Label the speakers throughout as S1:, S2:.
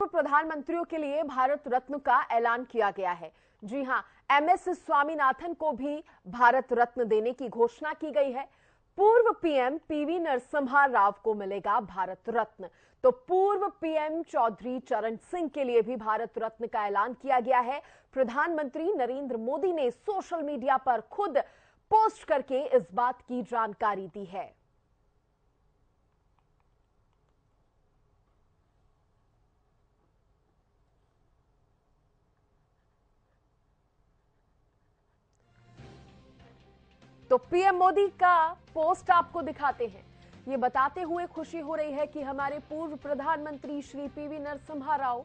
S1: प्रधानमंत्रियों के लिए भारत रत्न का ऐलान किया गया है। जी हां, एमएस स्वामीनाथन को भी भारत रत्न देने की घोषणा की गई है। पूर्व पीएम पीवी नरसिम्हा राव को मिलेगा भारत रत्न, तो पूर्व पीएम चौधरी चरण सिंह के लिए भी भारत रत्न का ऐलान किया गया है। प्रधानमंत्री नरेंद्र मोदी ने सोशल मीडिया पर खुद पोस्ट करके इस बात की जानकारी दी है। तो पीएम मोदी का पोस्ट आपको दिखाते हैं। ये बताते हुए खुशी हो रही है कि हमारे पूर्व प्रधानमंत्री श्री पीवी नरसिम्हा राव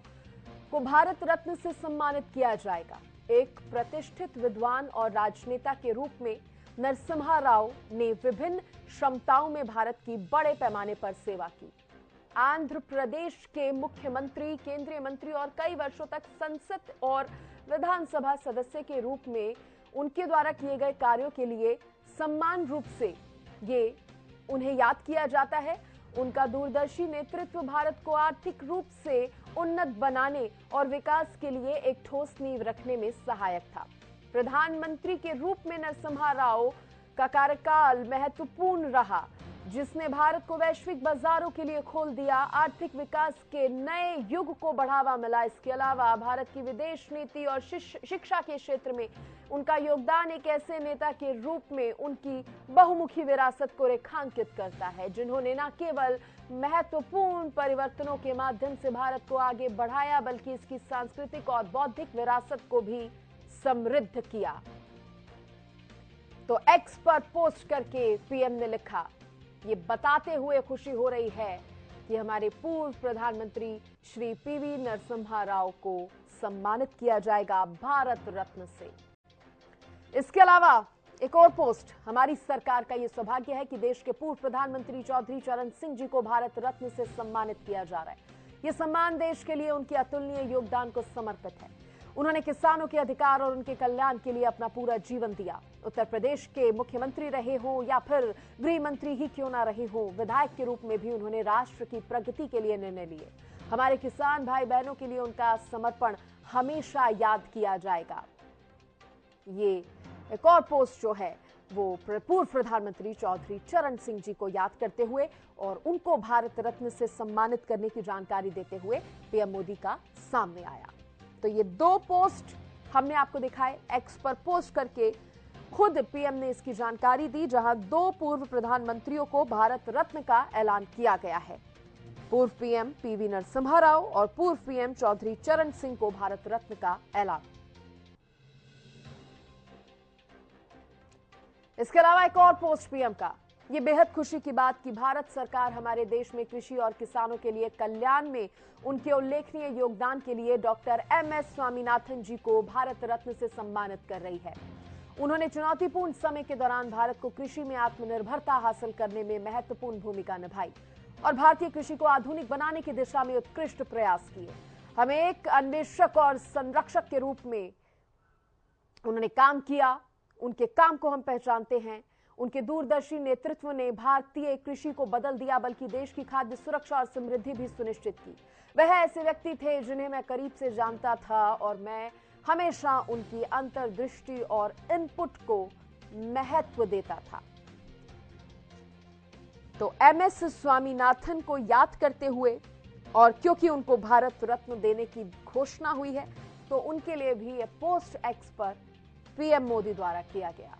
S1: को भारत रत्न से सम्मानित किया जाएगा। एक प्रतिष्ठित विद्वान और राजनेता के रूप में नरसिम्हा राव ने विभिन्न क्षमताओं में भारत की बड़े पैमाने पर सेवा की। आंध्र प्रदेश के मुख्यमंत्री, केंद्रीय मंत्री और कई वर्षों तक संसद और विधानसभा सदस्य के रूप में उनके द्वारा किए गए कार्यों के लिए सम्मान रूप से ये उन्हें याद किया जाता है। उनका दूरदर्शी नेतृत्व भारत को आर्थिक रूप से उन्नत बनाने और विकास के लिए एक ठोस नींव रखने में सहायक था। प्रधानमंत्री के रूप में नरसिम्हा राव का कार्यकाल महत्वपूर्ण रहा, जिसने भारत को वैश्विक बाजारों के लिए खोल दिया, आर्थिक विकास के नए युग को बढ़ावा मिला। इसके अलावा भारत की विदेश नीति और शिक्षा के क्षेत्र में उनका योगदान एक ऐसे नेता के रूप में उनकी बहुमुखी विरासत को रेखांकित करता है, जिन्होंने न केवल महत्वपूर्ण परिवर्तनों के माध्यम से भारत को आगे बढ़ाया, बल्कि इसकी सांस्कृतिक और बौद्धिक विरासत को भी समृद्ध किया। तो एक्स पर पोस्ट करके पीएम ने लिखा, ये बताते हुए खुशी हो रही है कि हमारे पूर्व प्रधानमंत्री श्री पीवी नरसिम्हा राव को सम्मानित किया जाएगा भारत रत्न से। इसके अलावा एक और पोस्ट, हमारी सरकार का यह सौभाग्य है कि देश के पूर्व प्रधानमंत्री चौधरी चरण सिंह जी को भारत रत्न से सम्मानित किया जा रहा है। यह सम्मान देश के लिए उनके अतुलनीय योगदान को समर्पित है। उन्होंने किसानों के अधिकार और उनके कल्याण के लिए अपना पूरा जीवन दिया। उत्तर प्रदेश के मुख्यमंत्री रहे हो या फिर गृह मंत्री ही क्यों ना रहे हो, विधायक के रूप में भी उन्होंने राष्ट्र की प्रगति के लिए निर्णय लिए। हमारे किसान भाई बहनों के लिए उनका समर्पण हमेशा याद किया जाएगा। ये एक और पोस्ट जो है वो पूर्व प्रधानमंत्री चौधरी चरण सिंह जी को याद करते हुए और उनको भारत रत्न से सम्मानित करने की जानकारी देते हुए पीएम मोदी का सामने आया। तो ये दो पोस्ट हमने आपको दिखाए। एक्स पर पोस्ट करके खुद पीएम ने इसकी जानकारी दी, जहां दो पूर्व प्रधानमंत्रियों को भारत रत्न का ऐलान किया गया है। पूर्व पीएम पीवी नरसिम्हा राव और पूर्व पीएम चौधरी चरण सिंह को भारत रत्न का ऐलान। इसके अलावा एक और पोस्ट पीएम का, ये बेहद खुशी की बात कि भारत सरकार हमारे देश में कृषि और किसानों के लिए कल्याण में उनके उल्लेखनीय योगदान के लिए डॉक्टर एमएस स्वामीनाथन जी को भारत रत्न से सम्मानित कर रही है। उन्होंने चुनौतीपूर्ण समय के दौरान भारत को कृषि में आत्मनिर्भरता हासिल करने में महत्वपूर्ण भूमिका निभाई और भारतीय कृषि को आधुनिक बनाने की दिशा में उत्कृष्ट प्रयास किए। हमें एक अन्वेषक और संरक्षक के रूप में उन्होंने काम किया, उनके काम को हम पहचानते हैं। उनके दूरदर्शी नेतृत्व ने भारतीय कृषि को बदल दिया, बल्कि देश की खाद्य सुरक्षा और समृद्धि भी सुनिश्चित की। वह ऐसे व्यक्ति थे जिन्हें मैं करीब से जानता था और मैं हमेशा उनकी अंतर्दृष्टि और इनपुट को महत्व देता था। तो एमएस स्वामीनाथन को याद करते हुए और क्योंकि उनको भारत रत्न देने की घोषणा हुई है, तो उनके लिए भी यह पोस्ट एक्स पर पीएम मोदी द्वारा किया गया।